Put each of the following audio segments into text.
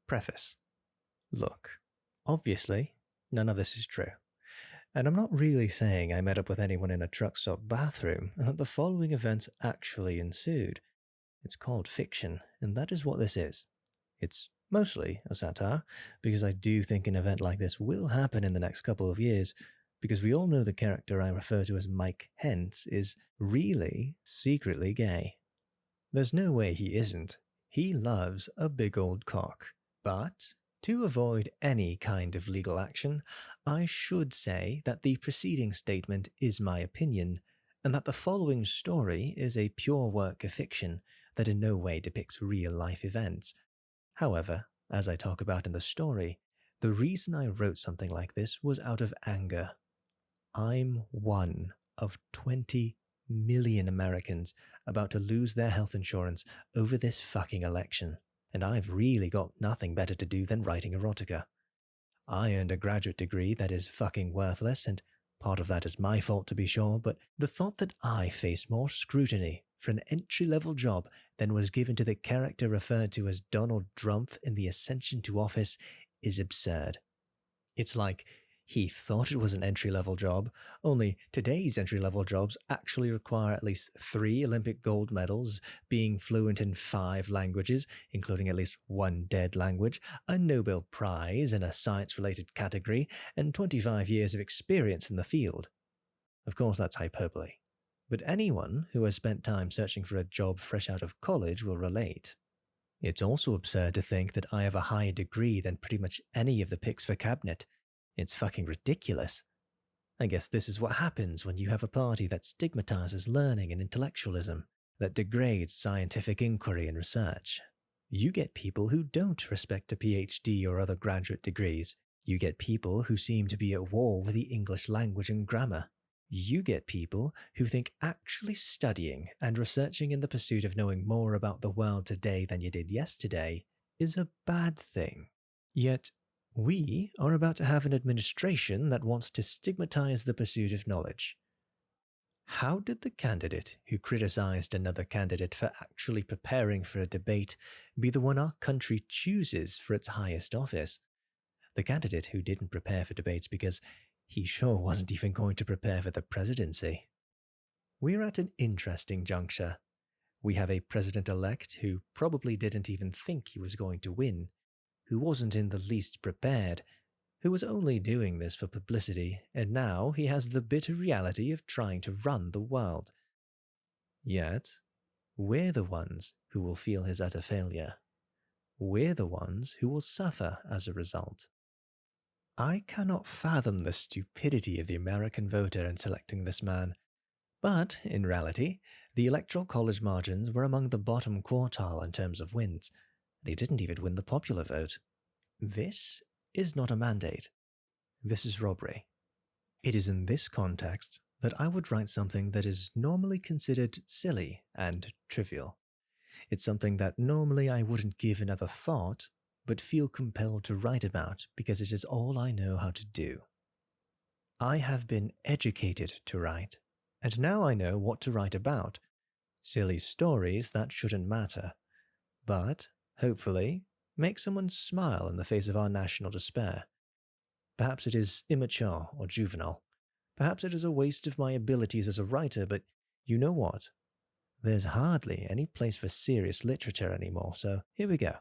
Preface. Look, obviously, none of this is true. And I'm not really saying I met up with anyone in a truck stop bathroom and that the following events actually ensued. It's called fiction, and that is what this is. It's mostly a satire, because I do think an event like this will happen in the next couple of years, because we all know the character I refer to as Mike Hentz is really secretly gay. There's no way he isn't. He loves a big old cock. But to avoid any kind of legal action, I should say that the preceding statement is my opinion, and that the following story is a pure work of fiction that in no way depicts real-life events. However, as I talk about in the story, the reason I wrote something like this was out of anger. I'm one of 20 million Americans about to lose their health insurance over this fucking election, and I've really got nothing better to do than writing erotica. I earned a graduate degree that is fucking worthless, and part of that is my fault to be sure, but the thought that I face more scrutiny for an entry-level job than was given to the character referred to as Donald Drumpf in the Ascension to Office is absurd. It's like he thought it was an entry-level job, only today's entry-level jobs actually require at least 3 Olympic gold medals, being fluent in 5 languages, including at least 1 dead language, a Nobel Prize in a science-related category, and 25 years of experience in the field. Of course, that's hyperbole. But anyone who has spent time searching for a job fresh out of college will relate. It's also absurd to think that I have a higher degree than pretty much any of the picks for cabinet. It's fucking ridiculous. I guess this is what happens when you have a party that stigmatizes learning and intellectualism, that degrades scientific inquiry and research. You get people who don't respect a PhD or other graduate degrees. You get people who seem to be at war with the English language and grammar. You get people who think actually studying and researching in the pursuit of knowing more about the world today than you did yesterday is a bad thing. Yet, we are about to have an administration that wants to stigmatize the pursuit of knowledge. How did the candidate who criticized another candidate for actually preparing for a debate be the one our country chooses for its highest office? The candidate who didn't prepare for debates because he sure wasn't even going to prepare for the presidency. We're at an interesting juncture. We have a president-elect who probably didn't even think he was going to win, who wasn't in the least prepared, who was only doing this for publicity, and now he has the bitter reality of trying to run the world. Yet, we're the ones who will feel his utter failure. We're the ones who will suffer as a result. I cannot fathom the stupidity of the American voter in selecting this man, but in reality, the Electoral College margins were among the bottom quartile in terms of wins, and he didn't even win the popular vote. This is not a mandate. This is robbery. It is in this context that I would write something that is normally considered silly and trivial. It's something that normally I wouldn't give another thought, but feel compelled to write about because it is all I know how to do. I have been educated to write, and now I know what to write about. Silly stories that shouldn't matter, but, hopefully, make someone smile in the face of our national despair. Perhaps it is immature or juvenile. Perhaps it is a waste of my abilities as a writer, but you know what? There's hardly any place for serious literature anymore, so here we go.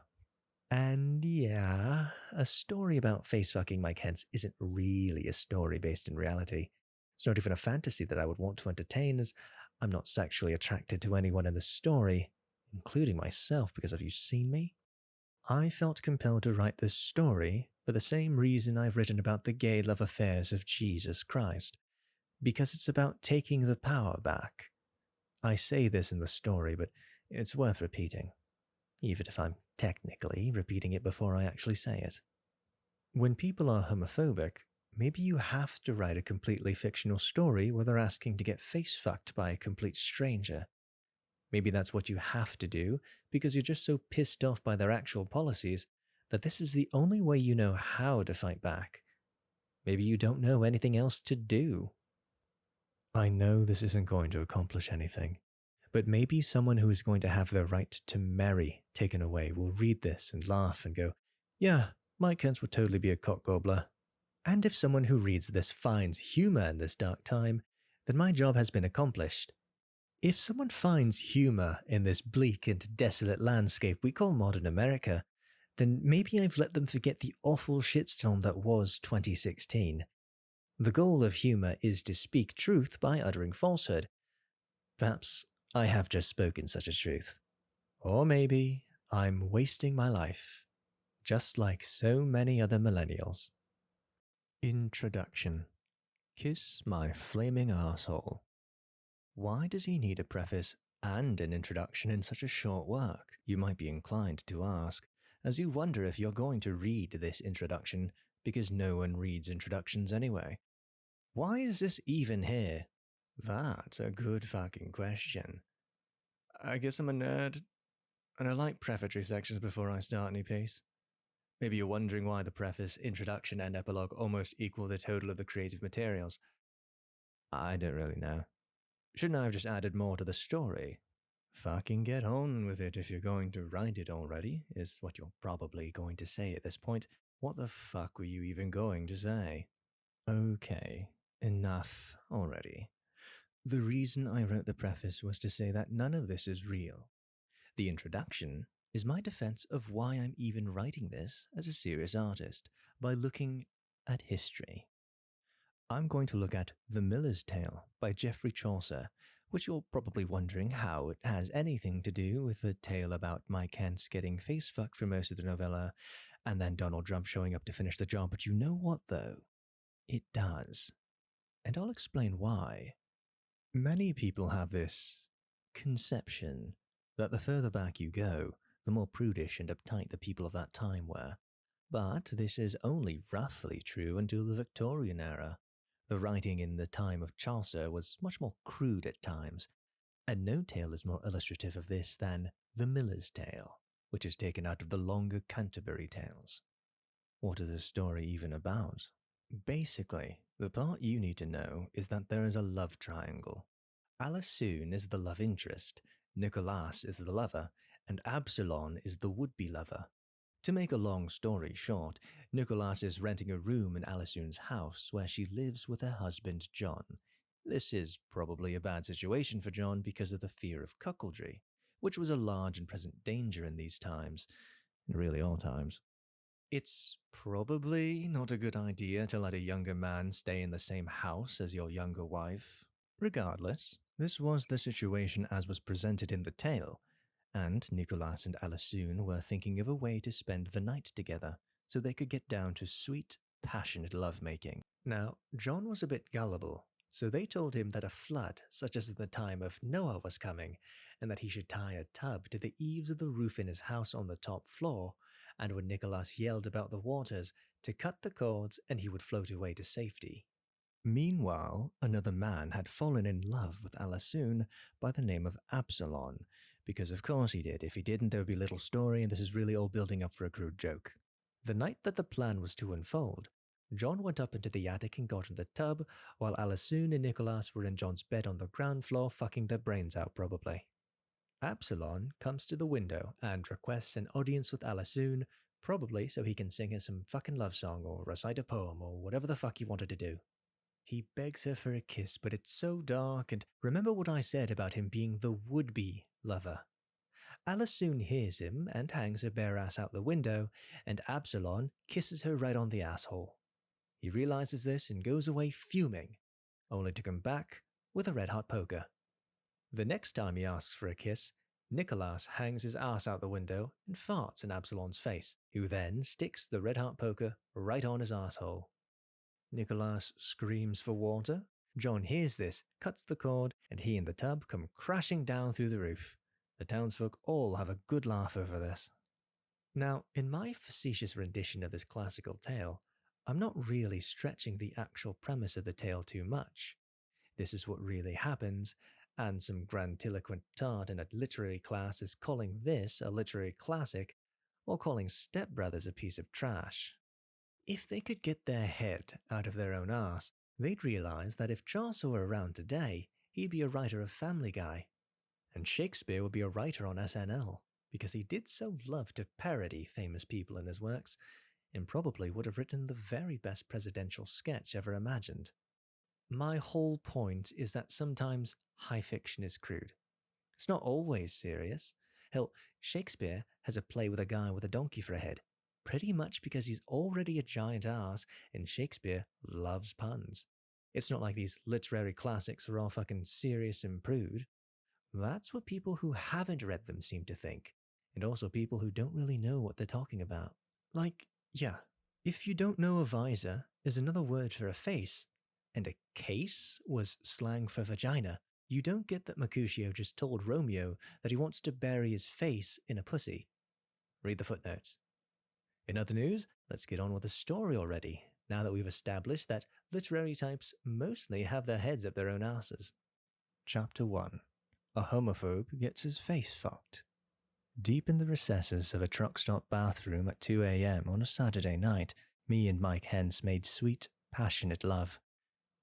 And yeah, a story about face-fucking Mike Hentz isn't really a story based in reality. It's not even a fantasy that I would want to entertain, as I'm not sexually attracted to anyone in the story, including myself, because have you seen me? I felt compelled to write this story for the same reason I've written about the gay love affairs of Jesus Christ, because it's about taking the power back. I say this in the story, but it's worth repeating, even if I'm technically repeating it before I actually say it. When people are homophobic, maybe you have to write a completely fictional story where they're asking to get face-fucked by a complete stranger. Maybe that's what you have to do because you're just so pissed off by their actual policies that this is the only way you know how to fight back. Maybe you don't know anything else to do. I know this isn't going to accomplish anything, but maybe someone who is going to have their right to marry taken away will read this and laugh and go, Yeah, Mike Kent would totally be a cock gobbler. And if someone who reads this finds humor in this dark time, then my job has been accomplished. If someone finds humor in this bleak and desolate landscape we call modern America, then maybe I've let them forget the awful shitstorm that was 2016. The goal of humor is to speak truth by uttering falsehood. Perhaps I have just spoken such a truth. Or maybe I'm wasting my life, just like so many other millennials. Introduction. Kiss my flaming asshole. Why does he need a preface and an introduction in such a short work, you might be inclined to ask, as you wonder if you're going to read this introduction, because no one reads introductions anyway. Why is this even here? That's a good fucking question. I guess I'm a nerd, and I like prefatory sections before I start any piece. Maybe you're wondering why the preface, introduction, and epilogue almost equal the total of the creative materials. I don't really know. Shouldn't I have just added more to the story? Fucking get on with it if you're going to write it already, is what you're probably going to say at this point. What the fuck were you even going to say? Okay, enough already. The reason I wrote the preface was to say that none of this is real. The introduction is my defense of why I'm even writing this as a serious artist, by looking at history. I'm going to look at The Miller's Tale by Geoffrey Chaucer, which you're probably wondering how it has anything to do with the tale about Mike Hance getting face fucked for most of the novella, and then Donald Drumpf showing up to finish the job. But you know what, though? It does. And I'll explain why. Many people have this conception that the further back you go, the more prudish and uptight the people of that time were. But this is only roughly true until the Victorian era. The writing in the time of Chaucer was much more crude at times, and no tale is more illustrative of this than The Miller's Tale, which is taken out of the longer Canterbury Tales. What is the story even about? Basically, the part you need to know is that there is a love triangle. Alisoun is the love interest, Nicolas is the lover, and Absalon is the would-be lover. To make a long story short, Nicolas is renting a room in Alisoun's house where she lives with her husband John. This is probably a bad situation for John because of the fear of cuckoldry, which was a large and present danger in these times, and really all times. It's probably not a good idea to let a younger man stay in the same house as your younger wife. Regardless, this was the situation as was presented in the tale, and Nicolas and Alisoun were thinking of a way to spend the night together so they could get down to sweet, passionate lovemaking. Now, John was a bit gullible, so they told him that a flood, such as the time of Noah, was coming, and that he should tie a tub to the eaves of the roof in his house on the top floor, and when Nicolas yelled about the waters, to cut the cords and he would float away to safety. Meanwhile, another man had fallen in love with Alisoun by the name of Absalon, because of course he did. If he didn't, there would be a little story, and this is really all building up for a crude joke. The night that the plan was to unfold, John went up into the attic and got in the tub, while Alisoun and Nicolas were in John's bed on the ground floor fucking their brains out probably. Absalon comes to the window and requests an audience with Alisoun, probably so he can sing her some fucking love song or recite a poem or whatever the fuck he wanted to do. He begs her for a kiss, but it's so dark, and remember what I said about him being the would-be lover. Alisoun hears him and hangs her bare ass out the window, and Absalon kisses her right on the asshole. He realizes this and goes away fuming, only to come back with a red-hot poker. The next time he asks for a kiss, Nicolas hangs his ass out the window and farts in Absalon's face, who then sticks the red-hot poker right on his asshole. Nicolas screams for water. John hears this, cuts the cord, and he and the tub come crashing down through the roof. The townsfolk all have a good laugh over this. Now, in my facetious rendition of this classical tale, I'm not really stretching the actual premise of the tale too much. This is what really happens, and some grandiloquent tart in a literary class is calling this a literary classic, while calling Step Brothers a piece of trash. If they could get their head out of their own arse, they'd realize that if Chaucer were around today, he'd be a writer of Family Guy, and Shakespeare would be a writer on SNL. because he did so love to parody famous people in his works, and probably would have written the very best presidential sketch ever imagined. My whole point is that sometimes high fiction is crude. It's not always serious. Hell, Shakespeare has a play with a guy with a donkey for a head, pretty much because he's already a giant ass and Shakespeare loves puns. It's not like these literary classics are all fucking serious and prude. That's what people who haven't read them seem to think, and also people who don't really know what they're talking about. Like, yeah, if you don't know, a visor is another word for a face, and a case was slang for vagina. You don't get that Mercutio just told Romeo that he wants to bury his face in a pussy. Read the footnotes. In other news, let's get on with the story already, now that we've established that literary types mostly have their heads up their own asses. Chapter 1. A homophobe gets his face fucked. Deep in the recesses of a truck stop bathroom at 2 a.m. on a Saturday night, me and Mike Hens made sweet, passionate love.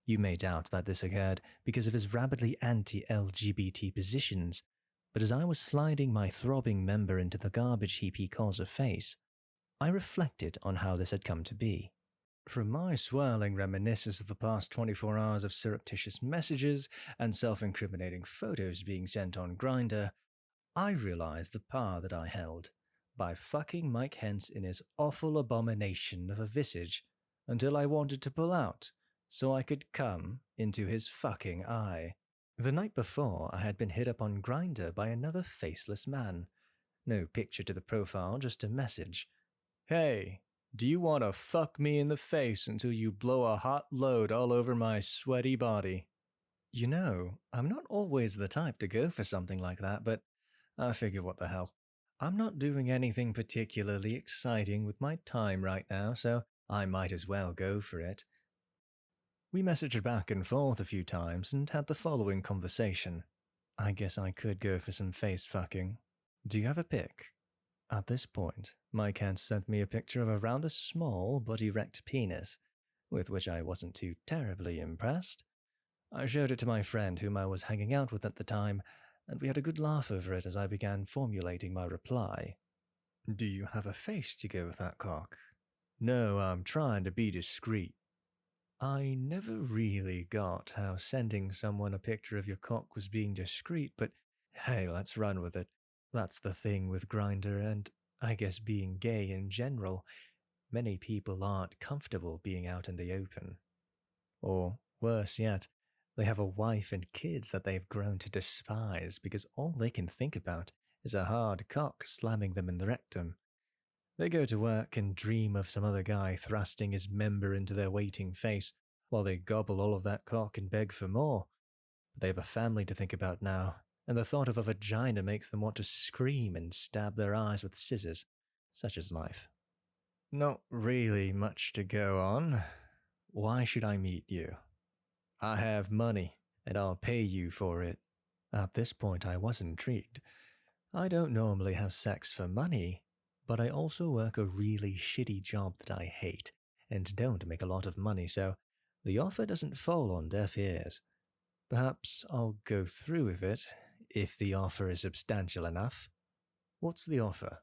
You may doubt that this occurred because of his rabidly anti-LGBT positions, but as I was sliding my throbbing member into the garbage heap he calls a face, I reflected on how this had come to be. From my swirling reminiscence of the past 24 hours of surreptitious messages and self-incriminating photos being sent on Grindr, I realized the power that I held by fucking Mike Hens in his awful abomination of a visage until I wanted to pull out so I could come into his fucking eye. The night before, I had been hit up on Grindr by another faceless man. No picture to the profile, just a message. Hey, do you want to fuck me in the face until you blow a hot load all over my sweaty body? You know, I'm not always the type to go for something like that, but I figure what the hell. I'm not doing anything particularly exciting with my time right now, so I might as well go for it. We messaged back and forth a few times and had the following conversation. I guess I could go for some face fucking. Do you have a pic? At this point, Mike had sent me a picture of a rather small but erect penis, with which I wasn't too terribly impressed. I showed it to my friend whom I was hanging out with at the time, and we had a good laugh over it as I began formulating my reply. Do you have a face to go with that cock? No, I'm trying to be discreet. I never really got how sending someone a picture of your cock was being discreet, but hey, let's run with it. That's the thing with Grindr and, I guess, being gay in general. Many people aren't comfortable being out in the open. Or, worse yet, they have a wife and kids that they've grown to despise because all they can think about is a hard cock slamming them in the rectum. They go to work and dream of some other guy thrusting his member into their waiting face while they gobble all of that cock and beg for more. But they have a family to think about now, and the thought of a vagina makes them want to scream and stab their eyes with scissors. Such is life. Not really much to go on. Why should I meet you? I have money, and I'll pay you for it. At this point, I was intrigued. I don't normally have sex for money, but I also work a really shitty job that I hate, and don't make a lot of money, so the offer doesn't fall on deaf ears. Perhaps I'll go through with it, if the offer is substantial enough. What's the offer?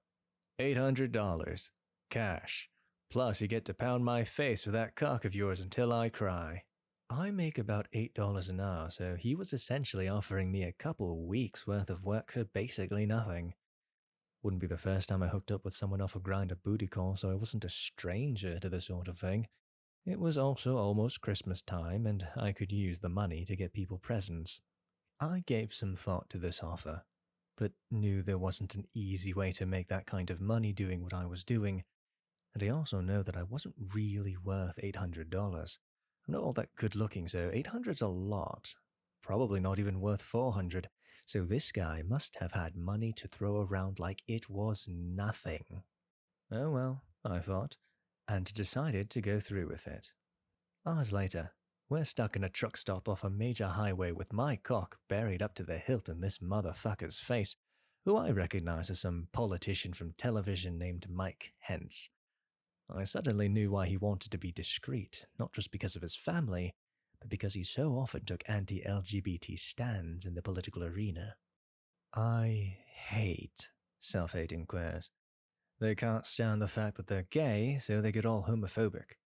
$800. Cash. Plus you get to pound my face with that cock of yours until I cry. I make about $8 an hour, so he was essentially offering me a couple weeks worth of work for basically nothing. Wouldn't be the first time I hooked up with someone off a Grindr booty call, so I wasn't a stranger to this sort of thing. It was also almost Christmas time, and I could use the money to get people presents. I gave some thought to this offer, but knew there wasn't an easy way to make that kind of money doing what I was doing, and I also know that I wasn't really worth $800. I'm not all that good looking, so $800's a lot. Probably not even worth $400, so this guy must have had money to throw around like it was nothing. Oh well, I thought, and decided to go through with it. Hours later, we're stuck in a truck stop off a major highway with my cock buried up to the hilt in this motherfucker's face, who I recognize as some politician from television named Mike Hens. I suddenly knew why he wanted to be discreet, not just because of his family, but because he so often took anti-LGBT stands in the political arena. I hate Self-hating queers. They can't stand the fact that they're gay, so they get all homophobic.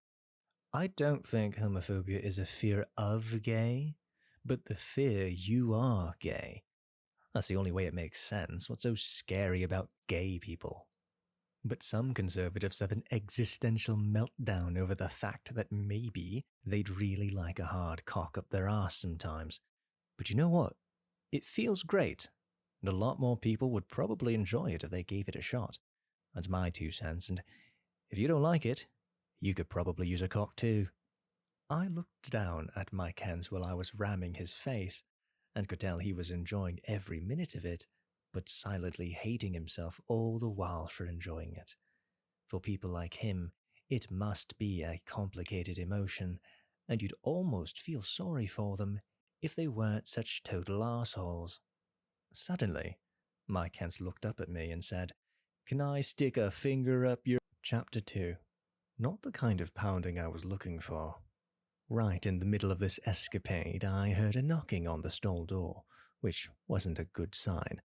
I don't think homophobia is a fear of gay, but the fear you are gay. That's the only way it makes sense. What's so scary about gay people? But some conservatives have an existential meltdown over the fact that maybe they'd really like a hard cock up their arse sometimes. But you know what? It feels great, and a lot more people would probably enjoy it if they gave it a shot. That's my 2 cents, and if you don't like it, you could probably use a cock too. I looked down at Mike Hens while I was ramming his face, and could tell he was enjoying every minute of it, but silently hating himself all the while for enjoying it. For people like him, it must be a complicated emotion, and you'd almost feel sorry for them if they weren't such total assholes. Suddenly, Mike Hens looked up at me and said, "Can I stick a finger up your—" Chapter 2. Not the kind of pounding I was looking for. Right in the middle of this escapade, I heard a knocking on the stall door, which wasn't a good sign.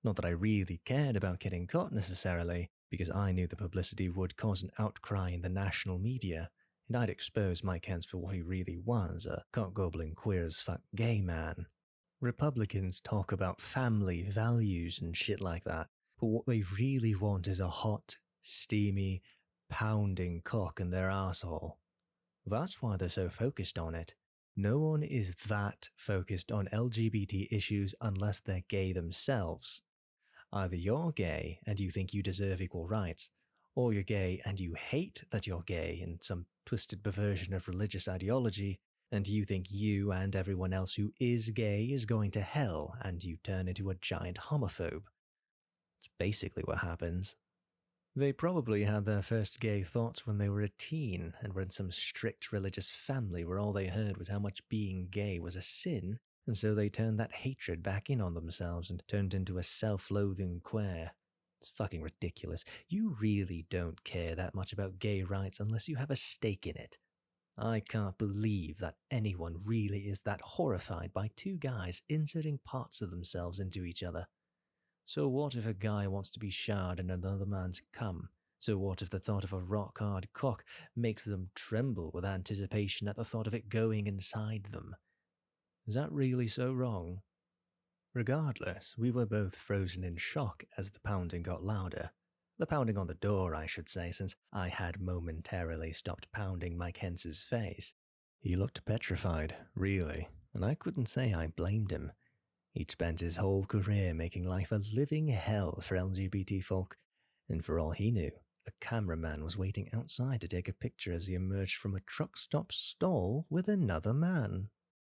Not that I really cared about getting caught necessarily, because I knew the publicity would cause an outcry in the national media, and I'd expose Mike Hens for what he really was, a cock-gobbling queer-as-fuck gay man. Republicans talk about family values and shit like that, but what they really want is a hot, steamy, pounding cock in their asshole. That's why they're so focused on it. No one is that focused on LGBT issues unless they're gay themselves. Either you're gay and you think you deserve equal rights, or you're gay and you hate that you're gay in some twisted perversion of religious ideology, and you think you and everyone else who is gay is going to hell, and you turn into a giant homophobe. It's basically what happens. They probably had their first gay thoughts when they were a teen and were in some strict religious family where all they heard was how much being gay was a sin, and so they turned that hatred back in on themselves and turned into a self-loathing queer. It's fucking ridiculous. You really don't care that much about gay rights unless you have a stake in it. I can't believe that anyone really is that horrified by two guys inserting parts of themselves into each other. So what if a guy wants to be showered in another man's cum? So what if the thought of a rock-hard cock makes them tremble with anticipation at the thought of it going inside them? Is that really so wrong? Regardless, we were both frozen in shock as the pounding got louder. The pounding on the door, I should say, since I had momentarily stopped pounding Mike Hens's face. He looked petrified, really, and I couldn't say I blamed him. He'd spent his whole career making life a living hell for LGBT folk, and for all he knew, a cameraman was waiting outside to take a picture as he emerged from a truck stop stall with another man.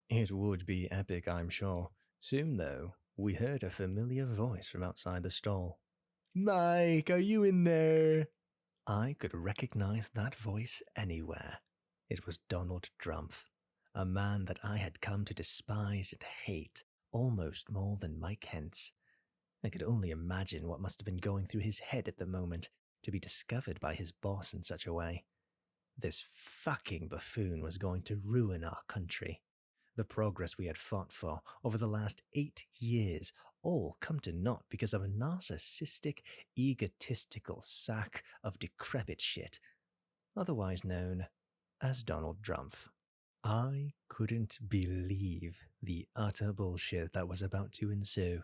It would be epic, I'm sure. Soon, though, we heard a familiar voice from outside the stall. "Mike, are you in there?" I could recognize that voice anywhere. It was Donald Drumpf, a man that I had come to despise and hate almost more than Mike Hens. I could only imagine what must have been going through his head at the moment to be discovered by his boss in such a way. This fucking buffoon was going to ruin our country. The progress we had fought for over the last 8 years all come to naught because of a narcissistic, egotistical sack of decrepit shit, otherwise known as Donald Drumpf. I couldn't believe the utter bullshit that was about to ensue.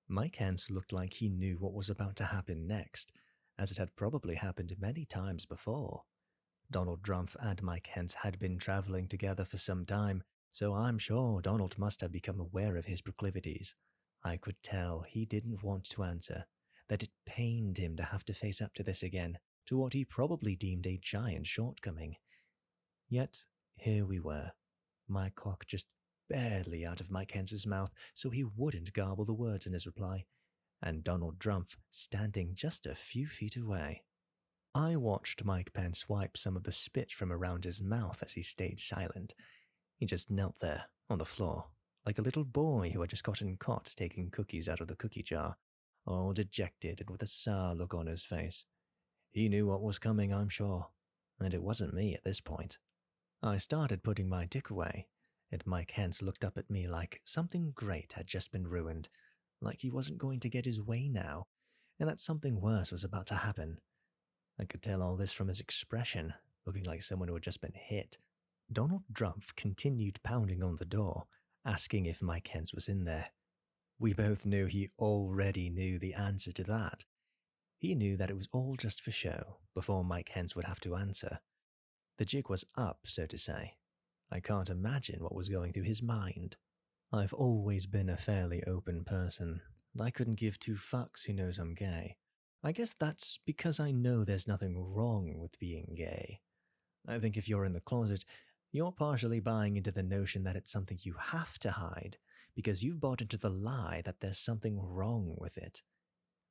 Mike Hens looked like he knew what was about to happen next, as it had probably happened many times before. Donald Drumpf and Mike Hens had been traveling together for some time, so I'm sure Donald must have become aware of his proclivities. I could tell he didn't want to answer, that it pained him to have to face up to this again, to what he probably deemed a giant shortcoming. Yet, here we were, my cock just barely out of Mike Hens's mouth so he wouldn't garble the words in his reply, and Donald Drumpf standing just a few feet away. I watched Mike Pence wipe some of the spit from around his mouth as he stayed silent. He just knelt there, on the floor, like a little boy who had just gotten caught taking cookies out of the cookie jar, all dejected and with a sour look on his face. He knew what was coming, I'm sure, and it wasn't me at this point. I started putting my dick away, and Mike Hens looked up at me like something great had just been ruined, like he wasn't going to get his way now, and that something worse was about to happen. I could tell all this from his expression, looking like someone who had just been hit. Donald Drumpf continued pounding on the door, asking if Mike Hens was in there. We both knew he already knew the answer to that. He knew that it was all just for show, before Mike Hens would have to answer. The jig was up, so to say. I can't imagine what was going through his mind. I've always been a fairly open person. I couldn't give two fucks who knows I'm gay. I guess that's because I know there's nothing wrong with being gay. I think if you're in the closet, you're partially buying into the notion that it's something you have to hide, because you've bought into the lie that there's something wrong with it.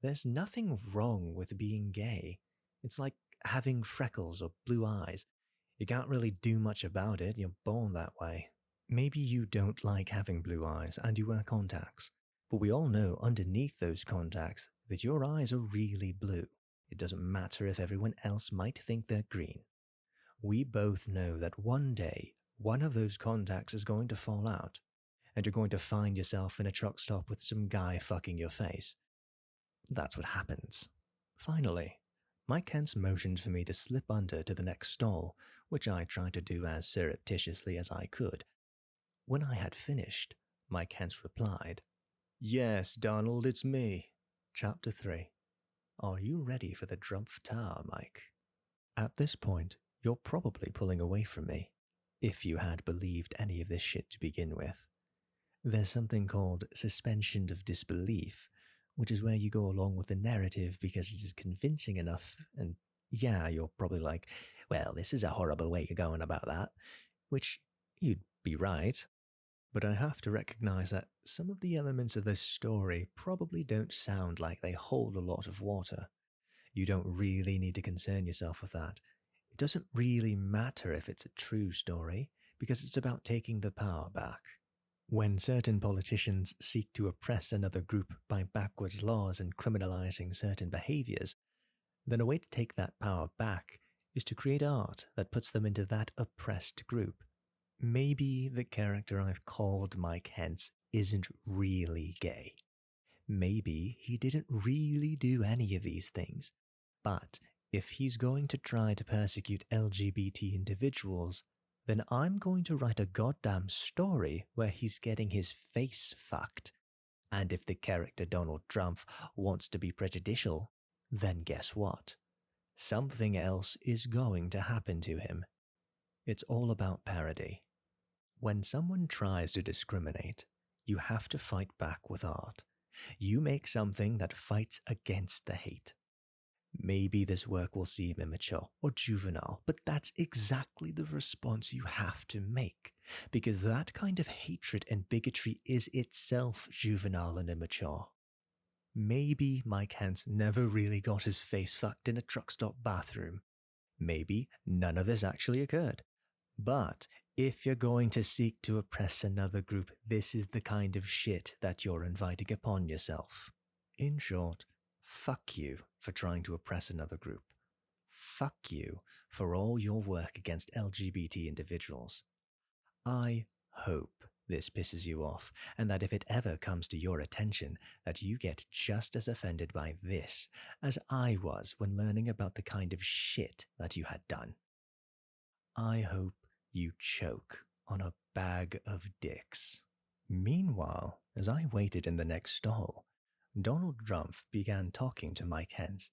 There's nothing wrong with being gay. It's like having freckles or blue eyes. You can't really do much about it, you're born that way. Maybe you don't like having blue eyes and you wear contacts, but we all know underneath those contacts that your eyes are really blue. It doesn't matter if everyone else might think they're green. We both know that one day, one of those contacts is going to fall out, and you're going to find yourself in a truck stop with some guy fucking your face. That's what happens. Finally, Mike Hens motioned for me to slip under to the next stall, which I tried to do as surreptitiously as I could. When I had finished, Mike Hens replied, "Yes, Donald, it's me." Chapter 3. Are you ready for the Drumpf Tower, Mike? At this point, you're probably pulling away from me, if you had believed any of this shit to begin with. There's something called suspension of disbelief, which is where you go along with the narrative because it is convincing enough, and yeah, you're probably like, well, this is a horrible way of going about that, which you'd be right. But I have to recognize that some of the elements of this story probably don't sound like they hold a lot of water. You don't really need to concern yourself with that. It doesn't really matter if it's a true story, because it's about taking the power back. When certain politicians seek to oppress another group by backwards laws and criminalizing certain behaviors, then a way to take that power back is to create art that puts them into that oppressed group. Maybe the character I've called Mike Hens isn't really gay. Maybe he didn't really do any of these things. But if he's going to try to persecute LGBT individuals, then I'm going to write a goddamn story where he's getting his face fucked. And if the character Donald Drumpf wants to be prejudicial, then guess what? Something else is going to happen to him. It's all about parody. When someone tries to discriminate, you have to fight back with art. You make something that fights against the hate. Maybe this work will seem immature or juvenile, but that's exactly the response you have to make, because that kind of hatred and bigotry is itself juvenile and immature. Maybe Mike Hens never really got his face fucked in a truck stop bathroom. Maybe none of this actually occurred. But if you're going to seek to oppress another group, this is the kind of shit that you're inviting upon yourself. In short, fuck you for trying to oppress another group. Fuck you for all your work against LGBT individuals. I hope this pisses you off, and that if it ever comes to your attention, that you get just as offended by this as I was when learning about the kind of shit that you had done. I hope you choke on a bag of dicks. Meanwhile, as I waited in the next stall, Donald Drumpf began talking to Mike Hens,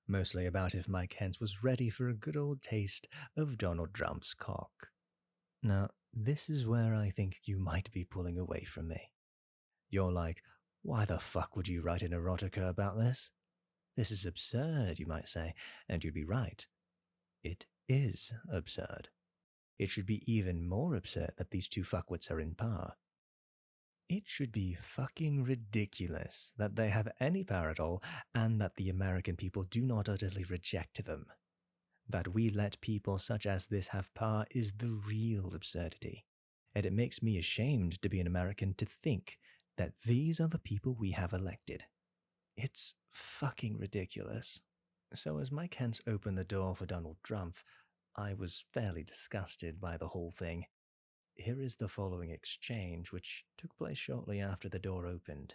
mostly about if Mike Hens was ready for a good old taste of Donald Drumpf's cock. Now, this is where I think you might be pulling away from me. You're like, why the fuck would you write an erotica about this? This is absurd, you might say, and you'd be right. It is absurd. It should be even more absurd that these two fuckwits are in power. It should be fucking ridiculous that they have any power at all, and that the American people do not utterly reject them. That we let people such as this have power is the real absurdity, and it makes me ashamed to be an American to think that these are the people we have elected. It's fucking ridiculous. So as Mike Hens opened the door for Donald Drumpf, I was fairly disgusted by the whole thing. Here is the following exchange, which took place shortly after the door opened.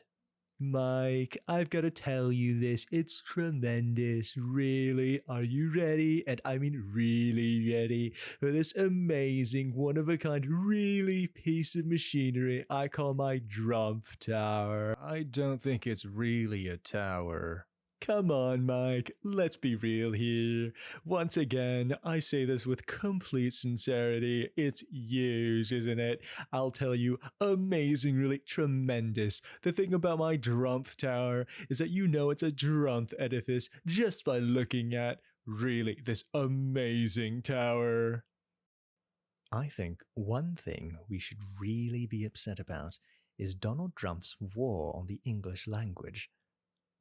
Mike, I've got to tell you this. It's tremendous. Really. Are you ready? And I mean, really ready for this amazing, one of a kind, really piece of machinery I call my Drumpf Tower. I don't think it's really a tower. Come on, Mike, let's be real here. Once again, I say this with complete sincerity. It's huge, isn't it? I'll tell you, amazing, really tremendous. The thing about my Drumpf Tower is that you know it's a Drumpf edifice just by looking at, really, this amazing tower. I think one thing we should really be upset about is Donald Trump's war on the English language.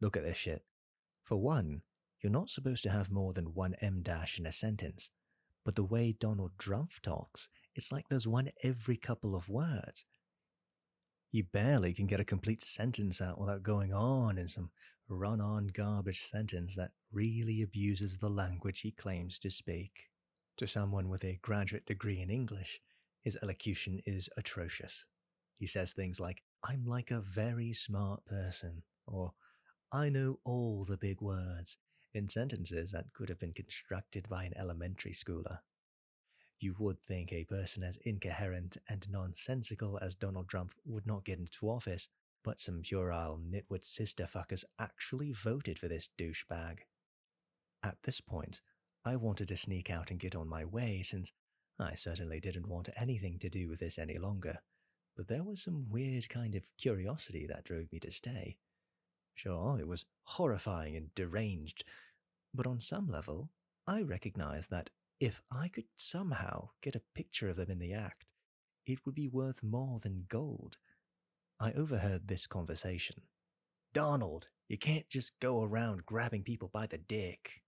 Look at this shit. For one, you're not supposed to have more than one M dash in a sentence, but the way Donald Drumpf talks, it's like there's one every couple of words. He barely can get a complete sentence out without going on in some run-on garbage sentence that really abuses the language he claims to speak. To someone with a graduate degree in English, his elocution is atrocious. He says things like, "I'm like a very smart person," or "I know all the big words," in sentences that could have been constructed by an elementary schooler. You would think a person as incoherent and nonsensical as Donald Trump would not get into office, but some puerile nitwit sisterfuckers actually voted for this douchebag. At this point, I wanted to sneak out and get on my way since I certainly didn't want anything to do with this any longer, but there was some weird kind of curiosity that drove me to stay. Sure, it was horrifying and deranged, but on some level, I recognized that if I could somehow get a picture of them in the act, it would be worth more than gold. I overheard this conversation. "Donald, you can't just go around grabbing people by the dick."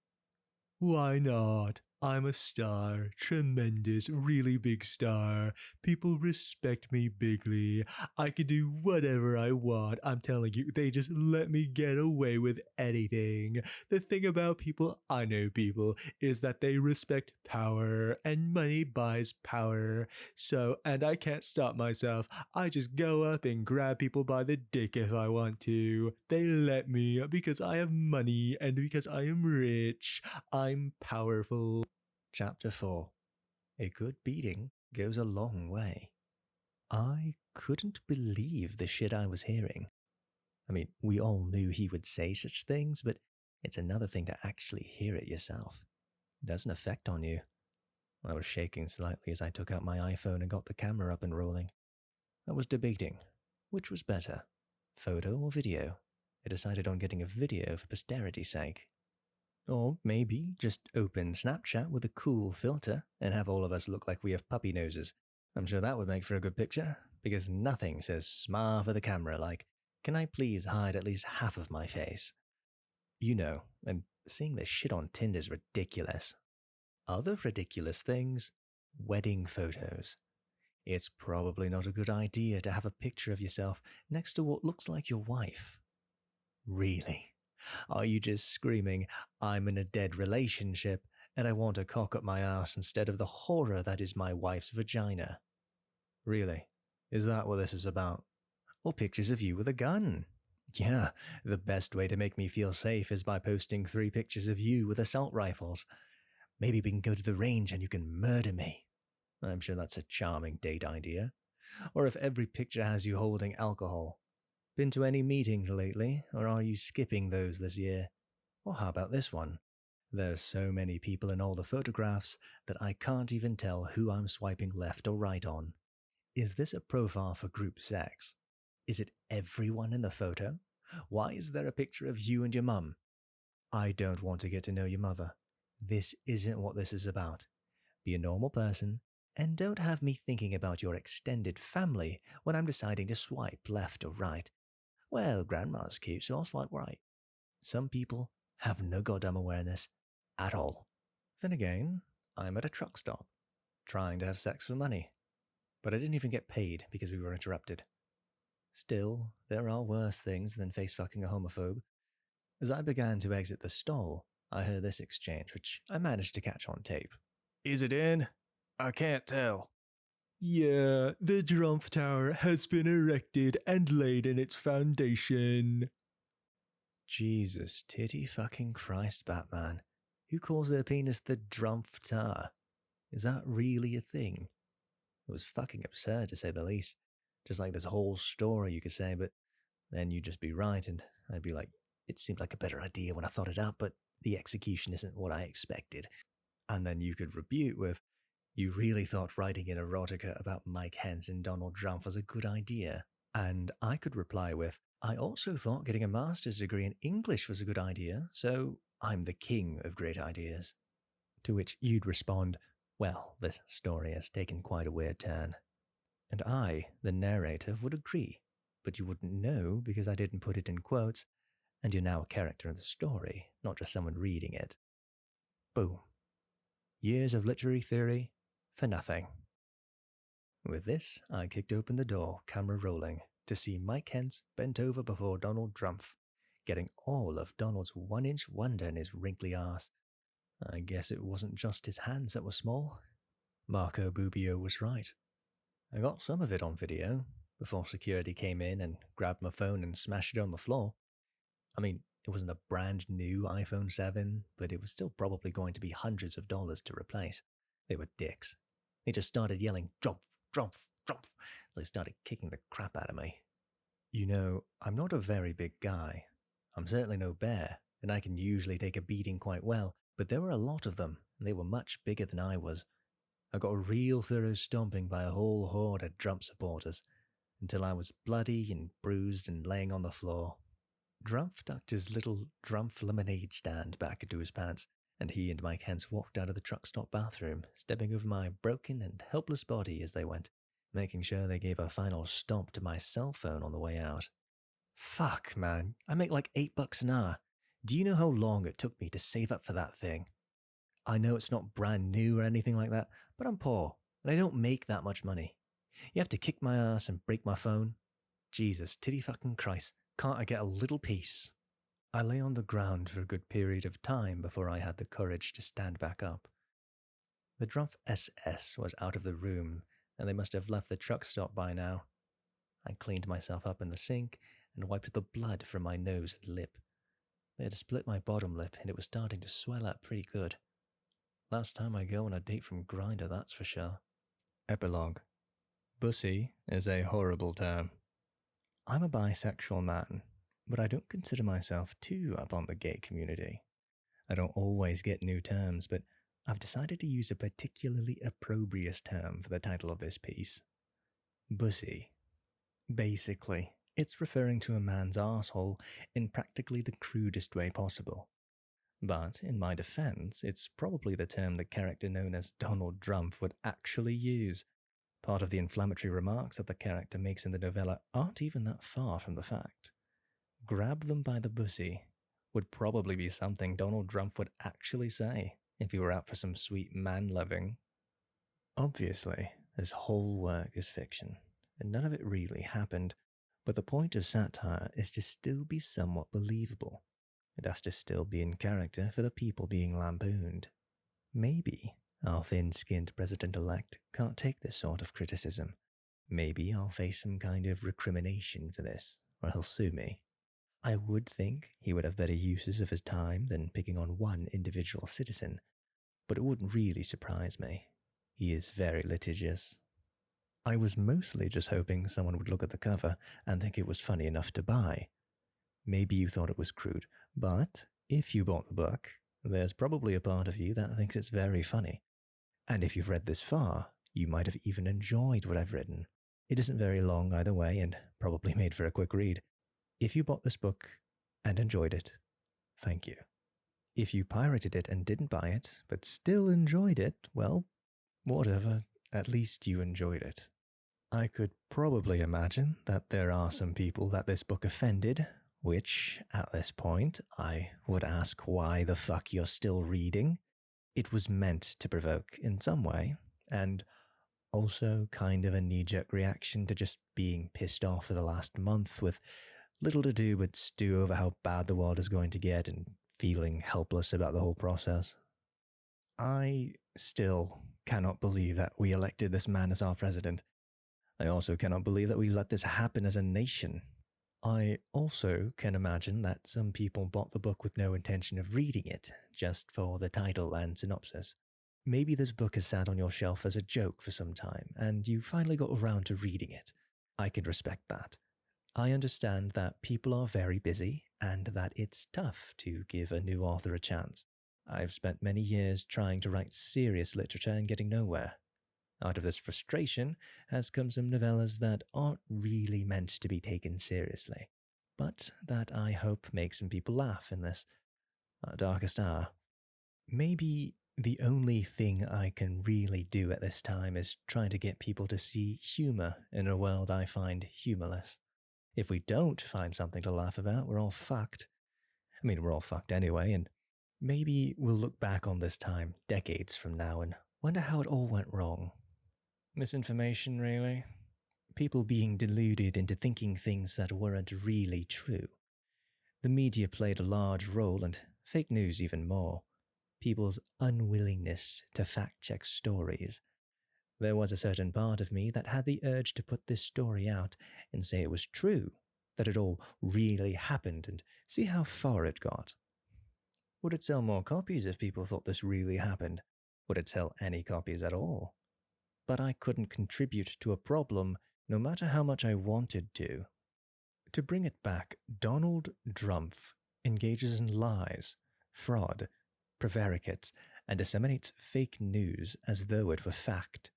"Why not? I'm a star, tremendous, really big star. People respect me bigly. I can do whatever I want. I'm telling you, they just let me get away with anything. The thing about people, I know people, is that they respect power, and money buys power. So, and I can't stop myself. I just go up and grab people by the dick if I want to. They let me because I have money and because I am rich. I'm powerful." Chapter 4. A good beating goes a long way. I couldn't believe the shit I was hearing. I mean, we all knew he would say such things, but it's another thing to actually hear it yourself. It does an effect on you. I was shaking slightly as I took out my iPhone and got the camera up and rolling. I was debating which was better, photo or video. I decided on getting a video for posterity's sake. Or maybe just open Snapchat with a cool filter and have all of us look like we have puppy noses. I'm sure that would make for a good picture, because nothing says smart for the camera like, "Can I please hide at least half of my face?" You know, and seeing this shit on Tinder is ridiculous. Other ridiculous things, wedding photos. It's probably not a good idea to have a picture of yourself next to what looks like your wife. Really? Are you just screaming, "I'm in a dead relationship and I want to cock up my ass instead of the horror that is my wife's vagina"? Really? Is that what this is about? Or pictures of you with a gun? Yeah, the best way to make me feel safe is by posting 3 pictures of you with assault rifles. Maybe we can go to the range and you can murder me. I'm sure that's a charming date idea. Or if every picture has you holding alcohol. Been to any meetings lately, or are you skipping those this year? Or how about this one? There's so many people in all the photographs that I can't even tell who I'm swiping left or right on. Is this a profile for group sex? Is it everyone in the photo? Why is there a picture of you and your mum? I don't want to get to know your mother. This isn't what this is about. Be a normal person, and don't have me thinking about your extended family when I'm deciding to swipe left or right. Well, grandma's cute, so I'll swipe right. Some people have no goddamn awareness at all. Then again, I'm at a truck stop, trying to have sex for money. But I didn't even get paid because we were interrupted. Still, there are worse things than face-fucking a homophobe. As I began to exit the stall, I heard this exchange, which I managed to catch on tape. "Is it in? I can't tell." Yeah, the Drumpf Tower has been erected and laid in its foundation. Jesus, titty fucking Christ, Batman. Who calls their penis the Drumpf Tower? Is that really a thing? It was fucking absurd to say the least. Just like this whole story you could say, but then you'd just be right, and I'd be like, it seemed like a better idea when I thought it up, but the execution isn't what I expected. And then you could rebuke with, you really thought writing an erotica about Mike Hens and Donald Trump was a good idea. And I could reply with, I also thought getting a master's degree in English was a good idea, so I'm the king of great ideas. To which you'd respond, well, this story has taken quite a weird turn. And I, the narrator, would agree, but you wouldn't know because I didn't put it in quotes, and you're now a character in the story, not just someone reading it. Boom. Years of literary theory for nothing. With this, I kicked open the door, camera rolling, to see Mike Hens bent over before Donald Drumpf, getting all of Donald's 1-inch wonder in his wrinkly arse. I guess it wasn't just his hands that were small. Marco Bubio was right. I got some of it on video, before security came in and grabbed my phone and smashed it on the floor. I mean, it wasn't a brand new iPhone 7, but it was still probably going to be hundreds of dollars to replace. They were dicks. They just started yelling, Drumpf, Drumpf, Drumpf, as they started kicking the crap out of me. You know, I'm not a very big guy. I'm certainly no bear, and I can usually take a beating quite well, but there were a lot of them, and they were much bigger than I was. I got a real thorough stomping by a whole horde of Drumpf supporters, until I was bloody and bruised and laying on the floor. Drumpf tucked his little Drumpf lemonade stand back into his pants, and he and Mike Hens walked out of the truck stop bathroom, stepping over my broken and helpless body as they went, making sure they gave a final stomp to my cell phone on the way out. Fuck, man, I make like $8 an hour. Do you know how long it took me to save up for that thing? I know it's not brand new or anything like that, but I'm poor, and I don't make that much money. You have to kick my ass and break my phone? Jesus, titty fucking Christ, can't I get a little peace? I lay on the ground for a good period of time before I had the courage to stand back up. The Drumpf SS was out of the room, and they must have left the truck stop by now. I cleaned myself up in the sink and wiped the blood from my nose and lip. They had split my bottom lip, and it was starting to swell up pretty good. Last time I go on a date from Grindr, that's for sure. Epilogue. Bussy is a horrible term. I'm a bisexual man, but I don't consider myself too up on the gay community. I don't always get new terms, but I've decided to use a particularly opprobrious term for the title of this piece. Bussy. Basically, it's referring to a man's arsehole in practically the crudest way possible. But, in my defense, it's probably the term the character known as Donald Drumpf would actually use. Part of the inflammatory remarks that the character makes in the novella aren't even that far from the fact. Grab them by the bussy would probably be something Donald Drumpf would actually say if he were out for some sweet man-loving. Obviously, this whole work is fiction, and none of it really happened, but the point of satire is to still be somewhat believable. It has to still be in character for the people being lampooned. Maybe our thin-skinned president-elect can't take this sort of criticism. Maybe I'll face some kind of recrimination for this, or he'll sue me. I would think he would have better uses of his time than picking on one individual citizen, but it wouldn't really surprise me. He is very litigious. I was mostly just hoping someone would look at the cover and think it was funny enough to buy. Maybe you thought it was crude, but if you bought the book, there's probably a part of you that thinks it's very funny. And if you've read this far, you might have even enjoyed what I've written. It isn't very long either way, and probably made for a quick read. If you bought this book and enjoyed it, thank you. If you pirated it and didn't buy it, but still enjoyed it, well, whatever, at least you enjoyed it. I could probably imagine that there are some people that this book offended, which, at this point, I would ask why the fuck you're still reading. It was meant to provoke in some way, and also kind of a knee-jerk reaction to just being pissed off for the last month with little to do but stew over how bad the world is going to get and feeling helpless about the whole process. I still cannot believe that we elected this man as our president. I also cannot believe that we let this happen as a nation. I also can imagine that some people bought the book with no intention of reading it, just for the title and synopsis. Maybe this book has sat on your shelf as a joke for some time, and you finally got around to reading it. I can respect that. I understand that people are very busy and that it's tough to give a new author a chance. I've spent many years trying to write serious literature and getting nowhere. Out of this frustration has come some novellas that aren't really meant to be taken seriously, but that I hope make some people laugh in this darkest hour. Maybe the only thing I can really do at this time is trying to get people to see humour in a world I find humourless. If we don't find something to laugh about, we're all fucked. I mean, we're all fucked anyway, and maybe we'll look back on this time decades from now and wonder how it all went wrong. Misinformation, really? People being deluded into thinking things that weren't really true. The media played a large role, and fake news even more. People's unwillingness to fact check stories. There was a certain part of me that had the urge to put this story out and say it was true, that it all really happened, and see how far it got. Would it sell more copies if people thought this really happened? Would it sell any copies at all? But I couldn't contribute to a problem no matter how much I wanted to. To bring it back, Donald Drumpf engages in lies, fraud, prevaricates, and disseminates fake news as though it were fact.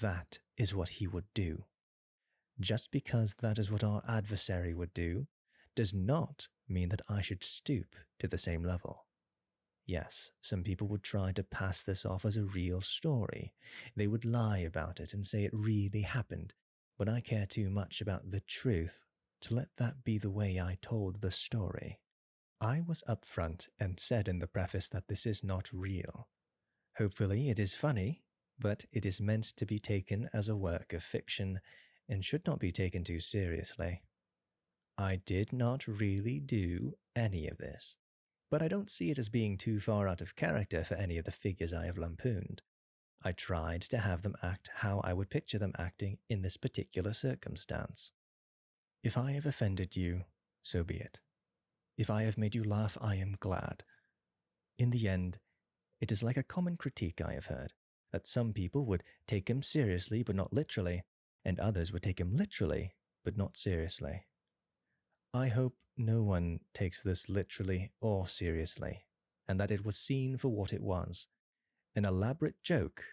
That is what he would do. Just because that is what our adversary would do, does not mean that I should stoop to the same level. Yes, some people would try to pass this off as a real story. They would lie about it and say it really happened, but I care too much about the truth to let that be the way I told the story. I was upfront and said in the preface that this is not real. Hopefully it is funny, but it is meant to be taken as a work of fiction and should not be taken too seriously. I did not really do any of this, but I don't see it as being too far out of character for any of the figures I have lampooned. I tried to have them act how I would picture them acting in this particular circumstance. If I have offended you, so be it. If I have made you laugh, I am glad. In the end, it is like a common critique I have heard, that some people would take him seriously but not literally, and others would take him literally but not seriously. I hope no one takes this literally or seriously, and that it was seen for what it was, an elaborate joke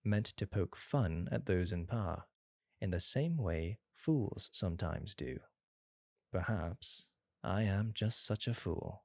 meant to poke fun at those in power, in the same way fools sometimes do. Perhaps I am just such a fool.